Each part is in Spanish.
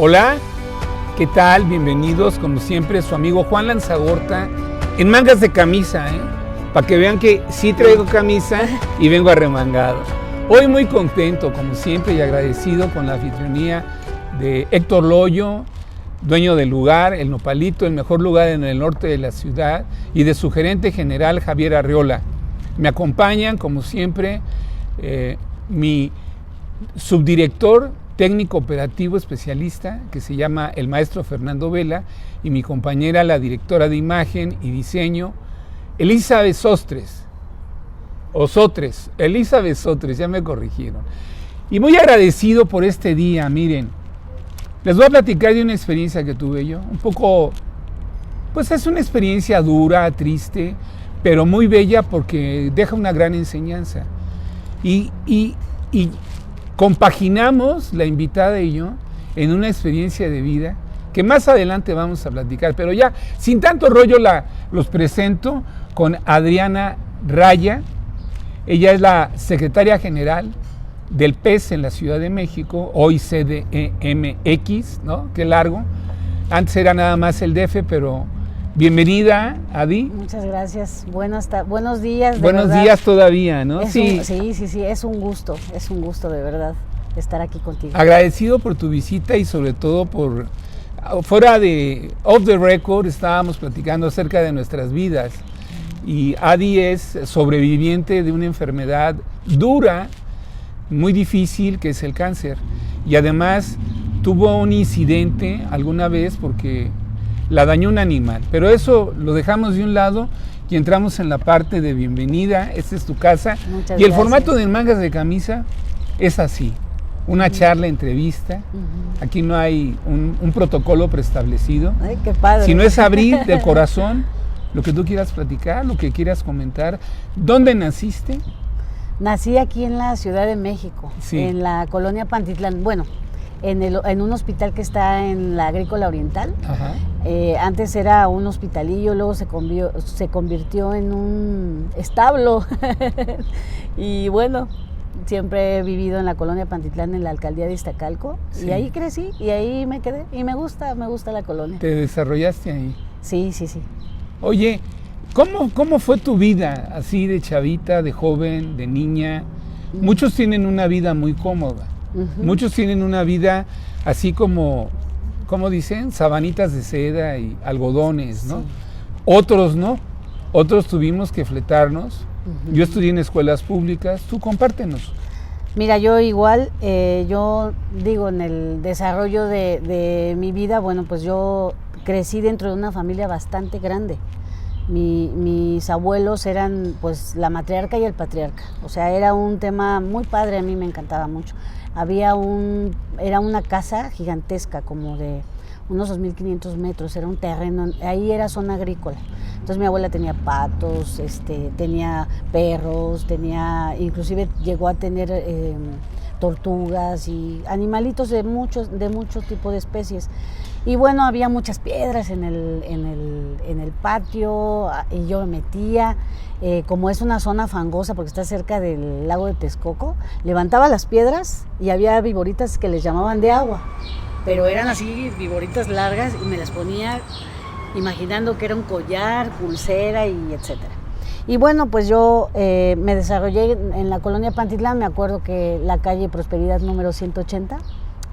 Hola, ¿qué tal? Bienvenidos, como siempre, su amigo Juan Lanzagorta, en mangas de camisa, para que vean que sí traigo camisa y vengo arremangado. Hoy muy contento, como siempre, y agradecido con la anfitrionía de Héctor Loyo, dueño del lugar, El Nopalito, el mejor lugar en el norte de la ciudad, y de su gerente general, Javier Arriola. Me acompañan, como siempre, mi subdirector técnico operativo especialista, que se llama el maestro Fernando Vela, y mi compañera, la directora de imagen y diseño, Elizabeth Sostres, Elizabeth Sostres, ya me corrigieron. Y muy agradecido por este día. Miren, les voy a platicar de una experiencia que tuve yo, un poco, pues es una experiencia dura, triste, pero muy bella porque deja una gran enseñanza. Y compaginamos, la invitada y yo, en una experiencia de vida que más adelante vamos a platicar, pero ya sin tanto rollo los presento con Adriana Raya. Ella es la secretaria general del PES en la Ciudad de México, hoy CDMX, ¿no? Qué largo. Antes era nada más el DF, pero bienvenida, Adi. Muchas gracias. Buenos días. Buenos días todavía, ¿no? Sí, es un gusto de verdad estar aquí contigo. Agradecido por tu visita y sobre todo por, fuera de off the record, estábamos platicando acerca de nuestras vidas. Y Adi es sobreviviente de una enfermedad dura, muy difícil, que es el cáncer. Y además tuvo un incidente alguna vez porque la dañó un animal, pero eso lo dejamos de un lado y entramos en la parte de bienvenida. Esta es tu casa. Muchas y el gracias. formato de mangas de camisa es así, una charla, entrevista. Aquí no hay un protocolo preestablecido. Ay, qué padre. Si no es abrir del corazón lo que tú quieras platicar, lo que quieras comentar. ¿Dónde naciste? Nací aquí en la Ciudad de México, Sí. en la colonia Pantitlán. Bueno, en un hospital que está en la Agrícola Oriental. Ajá. Antes era un hospitalillo, luego se convirtió en un establo. Y bueno, siempre he vivido en la colonia Pantitlán, en la alcaldía de Iztacalco. Sí. Y ahí crecí y ahí me quedé. Y me gusta la colonia. ¿Te desarrollaste ahí? Sí. Oye, ¿cómo fue tu vida así de chavita, de joven, de niña? Muchos tienen una vida muy cómoda. Muchos tienen una vida así como dicen, sabanitas de seda y algodones, ¿no? Sí. Otros no. Otros tuvimos que fletarnos. Yo estudié en escuelas públicas. Tú compártenos. Mira, yo igual, yo digo, en el desarrollo de mi vida, bueno, pues yo crecí dentro de una familia bastante grande. Mis abuelos eran pues la matriarca y el patriarca, o sea, era un tema muy padre, a mí me encantaba mucho. Era una casa gigantesca, como de unos 2.500 metros, era un terreno, ahí era zona agrícola. Entonces mi abuela tenía patos, tenía perros, inclusive llegó a tener tortugas y animalitos de muchos tipos de especies. Y bueno, había muchas piedras en el patio y yo me metía. Como es una zona fangosa porque está cerca del lago de Texcoco, levantaba las piedras y había viboritas que les llamaban de agua, pero eran así viboritas largas y me las ponía imaginando que era un collar, pulsera y etcétera. Y bueno, pues yo me desarrollé en la colonia Pantitlán. Me acuerdo que la calle Prosperidad número 180,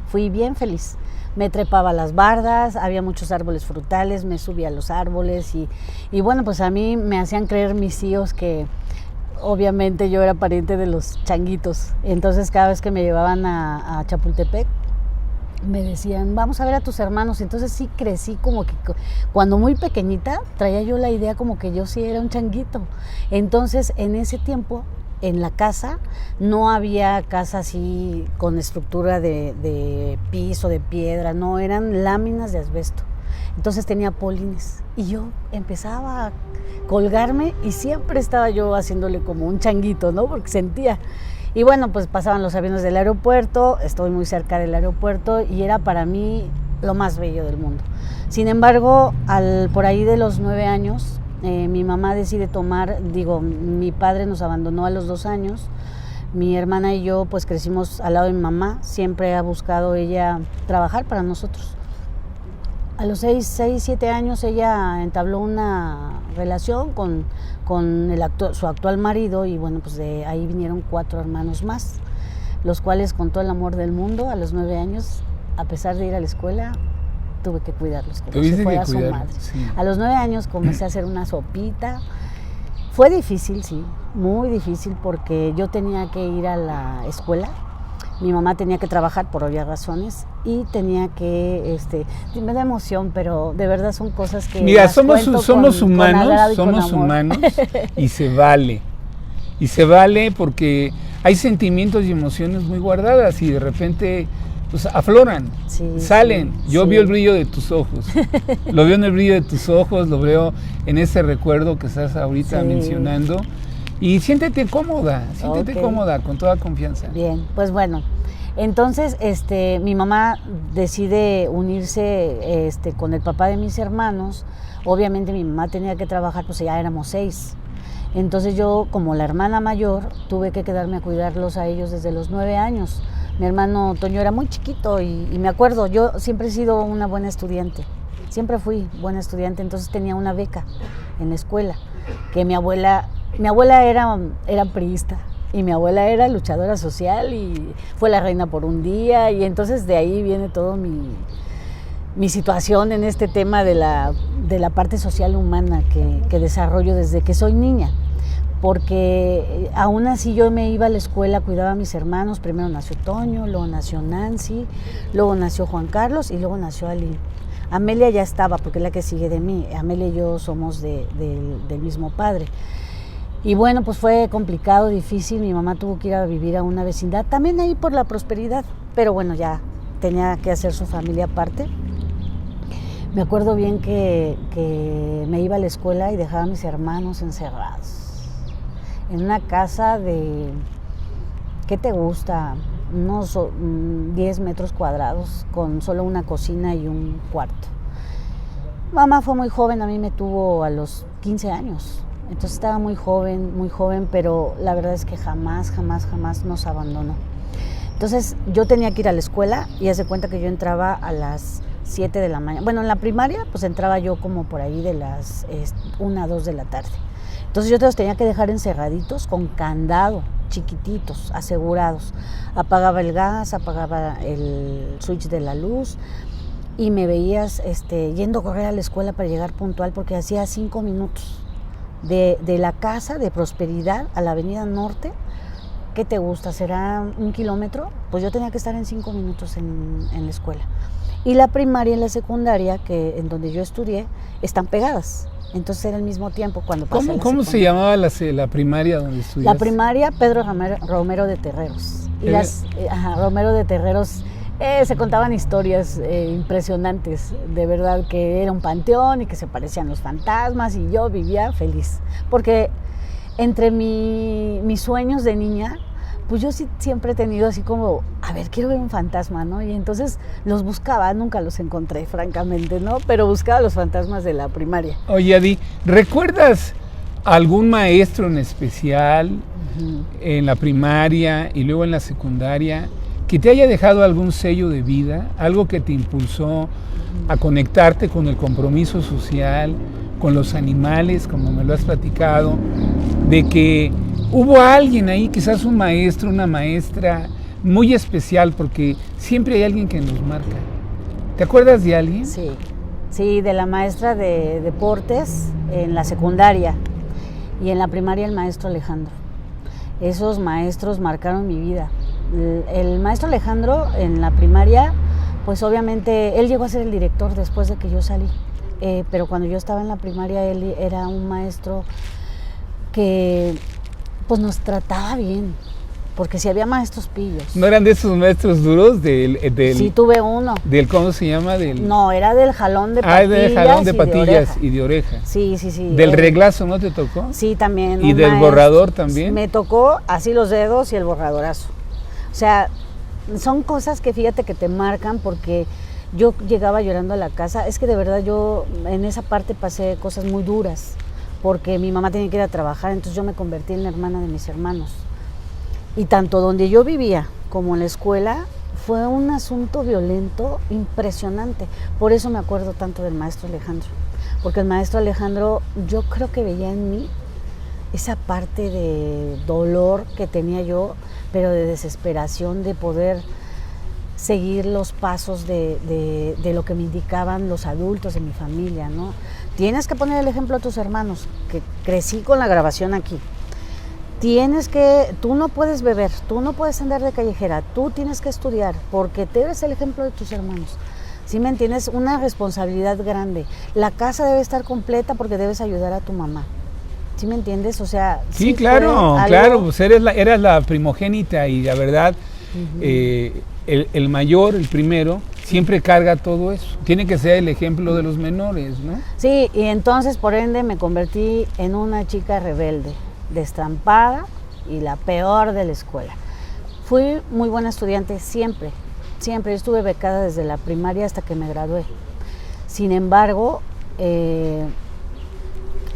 fui bien feliz. Me trepaba a las bardas, había muchos árboles frutales, me subía a los árboles y bueno, pues a mí me hacían creer mis tíos que obviamente yo era pariente de los changuitos. Entonces cada vez que me llevaban a Chapultepec, me decían, vamos a ver a tus hermanos. Entonces sí crecí como que cuando muy pequeñita traía yo la idea como que yo sí era un changuito. Entonces en ese tiempo en la casa no había casa así con estructura de piso, de piedra, no, eran láminas de asbesto. Entonces tenía polines y yo empezaba a colgarme y siempre estaba yo haciéndole como un changuito, ¿no? Porque sentía. Y bueno, pues pasaban los aviones del aeropuerto, estoy muy cerca del aeropuerto y era para mí lo más bello del mundo. Sin embargo, por ahí de los 9 años, mi mamá decide mi padre nos abandonó a los 2 años, Mi hermana y yo pues crecimos al lado de mi mamá, siempre ha buscado ella trabajar para nosotros. A los 7 años ella entabló una relación con su actual marido y bueno, pues de ahí vinieron 4 hermanos más, los cuales con todo el amor del mundo, a los 9 años, a pesar de ir a la escuela, tuve que cuidarlos como si fuera su madre. Sí. A los 9 años comencé a hacer una sopita. Fue difícil, sí, muy difícil porque yo tenía que ir a la escuela. Mi mamá tenía que trabajar por obvias razones y tenía que, me da emoción, pero de verdad son cosas que... Mira, somos humanos y se vale. Y se vale porque hay sentimientos y emociones muy guardadas y de repente pues afloran, salen. Yo veo el brillo de tus ojos, lo veo en el brillo de tus ojos, lo veo en ese recuerdo que estás ahorita mencionando. Y siéntete cómoda, cómoda, con toda confianza. Bien, pues bueno, entonces mi mamá decide unirse con el papá de mis hermanos. Obviamente mi mamá tenía que trabajar, pues ya éramos 6. Entonces yo, como la hermana mayor, tuve que quedarme a cuidarlos a ellos desde los 9 años. Mi hermano Toño era muy chiquito y me acuerdo, yo siempre he sido una buena estudiante. Siempre fui buena estudiante, entonces tenía una beca en la escuela, que mi abuela era priista y mi abuela era luchadora social y fue la reina por un día y entonces de ahí viene todo mi situación en este tema de la parte social humana que desarrollo desde que soy niña. Porque aún así yo me iba a la escuela, cuidaba a mis hermanos, primero nació Toño, luego nació Nancy, luego nació Juan Carlos y luego nació Ali. Amelia ya estaba, porque es la que sigue de mí. Amelia y yo somos del mismo padre. Y bueno, pues fue complicado, difícil. Mi mamá tuvo que ir a vivir a una vecindad, también ahí por la prosperidad. Pero bueno, ya tenía que hacer su familia aparte. Me acuerdo bien que me iba a la escuela y dejaba a mis hermanos encerrados. En una casa de, ¿qué te gusta? Unos 10 metros cuadrados, con solo una cocina y un cuarto. Mamá fue muy joven, a mí me tuvo a los 15 años. Entonces estaba muy joven, pero la verdad es que jamás nos abandonó. Entonces yo tenía que ir a la escuela y hace cuenta que yo entraba a las 7 de la mañana. Bueno, en la primaria pues entraba yo como por ahí de las 1 a 2 de la tarde. Entonces yo te los tenía que dejar encerraditos con candado, chiquititos, asegurados. Apagaba el gas, apagaba el switch de la luz y me veías yendo a correr a la escuela para llegar puntual porque hacía 5 minutos de la casa de Prosperidad a la Avenida Norte. ¿Qué te gusta? ¿Será 1 kilómetro? Pues yo tenía que estar en 5 minutos en la escuela. Y la primaria y la secundaria, en donde yo estudié, están pegadas. Entonces era al mismo tiempo cuando pasé ¿Cómo se llamaba la primaria donde estudiaste? La primaria Pedro Romero de Terreros. Y Romero de Terreros, se contaban historias impresionantes, de verdad, que era un panteón y que se parecían los fantasmas y yo vivía feliz. Porque entre mis sueños de niña, pues yo sí siempre he tenido así como, a ver, quiero ver un fantasma, ¿no? Y entonces los buscaba, nunca los encontré, francamente, ¿no? Pero buscaba los fantasmas de la primaria. Oye, Adi, ¿recuerdas algún maestro en especial en la primaria y luego en la secundaria que te haya dejado algún sello de vida, algo que te impulsó a conectarte con el compromiso social, con los animales, como me lo has platicado, de que hubo alguien ahí, quizás un maestro, una maestra muy especial, porque siempre hay alguien que nos marca? ¿Te acuerdas de alguien? Sí, de la maestra de deportes en la secundaria y en la primaria el maestro Alejandro. Esos maestros marcaron mi vida. El maestro Alejandro en la primaria, pues obviamente él llegó a ser el director después de que yo salí, pero cuando yo estaba en la primaria él era un maestro que pues nos trataba bien, porque si había maestros pillos. ¿No eran de esos maestros duros Sí, tuve uno. ¿Cómo se llama? No, era del jalón de patillas. Del jalón de patillas y de oreja. Sí. ¿Del reglazo no te tocó? Sí, también. ¿Y del borrador también? Me tocó así los dedos y el borradorazo. O sea, son cosas que fíjate que te marcan, porque yo llegaba llorando a la casa. Es que de verdad yo en esa parte pasé cosas muy duras, porque mi mamá tenía que ir a trabajar, entonces yo me convertí en la hermana de mis hermanos. Y tanto donde yo vivía como en la escuela fue un asunto violento impresionante. Por eso me acuerdo tanto del maestro Alejandro. Porque el maestro Alejandro, yo creo que veía en mí esa parte de dolor que tenía yo, pero de desesperación de poder seguir los pasos de lo que me indicaban los adultos de mi familia, ¿no? Tienes que poner el ejemplo a tus hermanos, que crecí con la grabación aquí. Tú no puedes beber, tú no puedes andar de callejera, tú tienes que estudiar, porque te eres el ejemplo de tus hermanos. ¿Sí me entiendes? Una responsabilidad grande. La casa debe estar completa porque debes ayudar a tu mamá. ¿Sí me entiendes? O sea, sí, claro, claro, pues eras la primogénita y la verdad, el mayor, el primero, siempre carga todo eso. Tiene que ser el ejemplo de los menores, ¿no? Sí, y entonces por ende me convertí en una chica rebelde, destrampada y la peor de la escuela. Fui muy buena estudiante siempre. Yo estuve becada desde la primaria hasta que me gradué. Sin embargo,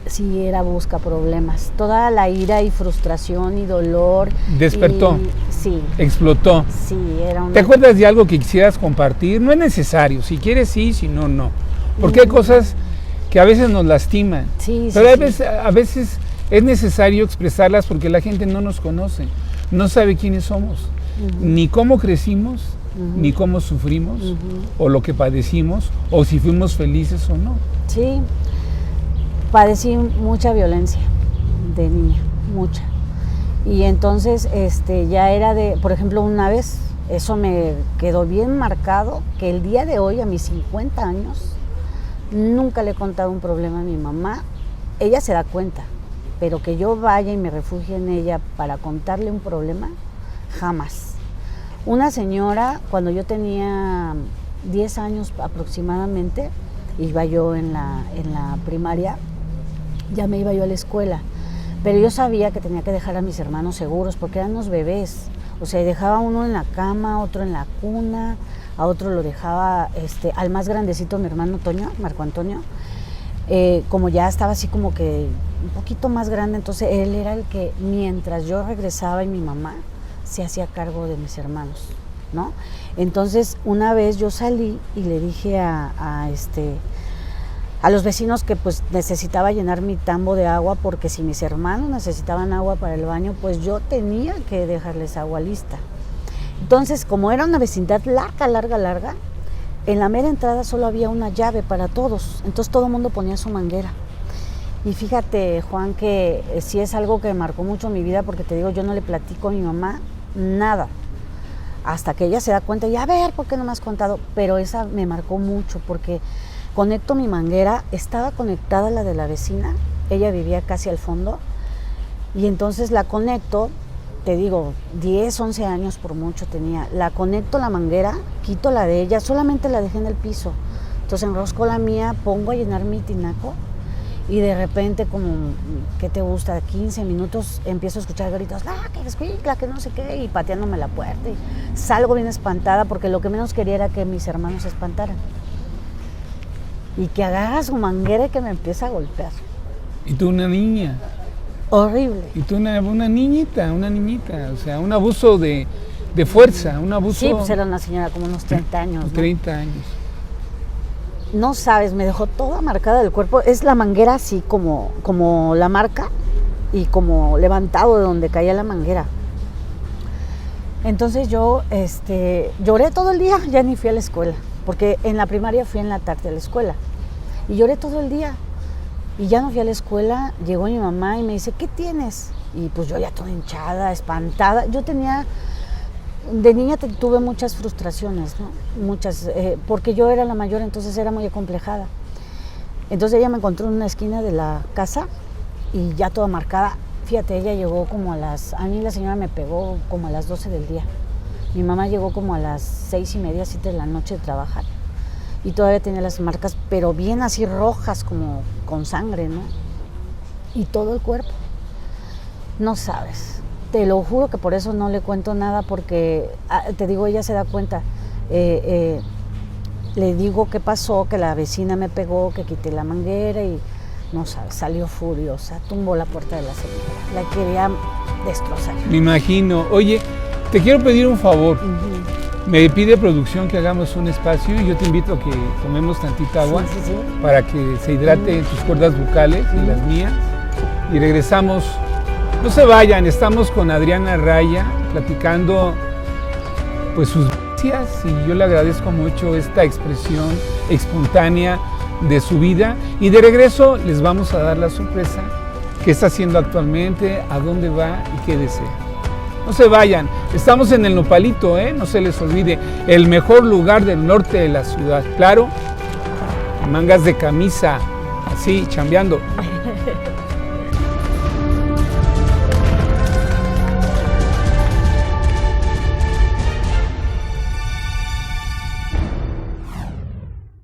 sí era busca problemas. Toda la ira y frustración y dolor. Despertó. Sí. Explotó. Sí, era una... ¿Te acuerdas de algo que quisieras compartir? No es necesario. Si quieres, sí, si no, no. Porque hay cosas que a veces nos lastiman. Sí, pero sí, a veces es necesario expresarlas porque la gente no nos conoce. No sabe quiénes somos. Ni cómo crecimos, ni cómo sufrimos, o lo que padecimos, o si fuimos felices o no. Sí. Padecí mucha violencia de niña, mucha. Y entonces ya era por ejemplo, una vez, eso me quedó bien marcado, que el día de hoy, a mis 50 años, nunca le he contado un problema a mi mamá. Ella se da cuenta, pero que yo vaya y me refugie en ella para contarle un problema, jamás. Una señora, cuando yo tenía 10 años aproximadamente, iba yo en la primaria, ya me iba yo a la escuela, pero yo sabía que tenía que dejar a mis hermanos seguros porque eran unos bebés. O sea, dejaba uno en la cama, otro en la cuna, a otro lo dejaba, al más grandecito, mi hermano Toño, Marco Antonio, como ya estaba así como que un poquito más grande, entonces él era el que mientras yo regresaba y mi mamá se hacía cargo de mis hermanos, ¿no? Entonces una vez yo salí y le dije a los vecinos que pues necesitaba llenar mi tambo de agua porque si mis hermanos necesitaban agua para el baño, pues yo tenía que dejarles agua lista. Entonces, como era una vecindad larga, en la mera entrada solo había una llave para todos, entonces todo el mundo ponía su manguera. Y fíjate, Juan, que sí es algo que marcó mucho mi vida porque te digo, yo no le platico a mi mamá nada, hasta que ella se da cuenta y a ver, ¿por qué no me has contado? Pero esa me marcó mucho porque conecto mi manguera, estaba conectada a la de la vecina, ella vivía casi al fondo, y entonces la conecto, te digo, 10, 11 años por mucho tenía, la conecto la manguera, quito la de ella, solamente la dejé en el piso, entonces enrosco la mía, pongo a llenar mi tinaco, y de repente como, ¿qué te gusta? 15 minutos empiezo a escuchar gritos, que escuela, que no sé qué, y pateándome la puerta, y salgo bien espantada, porque lo que menos quería era que mis hermanos se espantaran. Y que agarra su manguera y que me empieza a golpear. Y tú una niña. Horrible. Y tú una niñita, o sea, un abuso de fuerza, un abuso... Sí, pues era una señora como unos 30 años, ¿no? 30 años. No sabes, me dejó toda marcada del cuerpo. Es la manguera así como la marca y como levantado de donde caía la manguera. Entonces yo lloré todo el día, ya ni fui a la escuela. Porque en la primaria fui en la tarde a la escuela y lloré todo el día y ya no fui a la escuela. Llegó mi mamá y me dice, ¿qué tienes? Y pues yo ya toda hinchada, espantada. Yo de niña tuve muchas frustraciones, ¿no? Muchas, porque yo era la mayor, entonces era muy acomplejada. Entonces ella me encontró en una esquina de la casa y ya toda marcada. Fíjate, ella llegó como a mí la señora me pegó como a las 12 del día. Mi mamá llegó como a las 6:30, 7 de la noche de trabajar y todavía tenía las marcas, pero bien así rojas, como con sangre, ¿no? Y todo el cuerpo. No sabes, te lo juro que por eso no le cuento nada porque, te digo, ella se da cuenta. Le digo qué pasó, que la vecina me pegó, que quité la manguera y no sabes, salió furiosa, tumbó la puerta de la señora, la quería destrozar. Me imagino. Oye, te quiero pedir un favor. Me pide producción que hagamos un espacio y yo te invito a que tomemos tantita agua Sí. para que se hidrate tus cuerdas bucales y las mías. Y regresamos. No se vayan, estamos con Adriana Raya platicando pues sus vivencias y yo le agradezco mucho esta expresión espontánea de su vida. Y de regreso les vamos a dar la sorpresa, qué está haciendo actualmente, a dónde va y qué desea. No se vayan, estamos en el Nopalito, no se les olvide, el mejor lugar del norte de la ciudad. Claro, mangas de camisa, así, chambeando.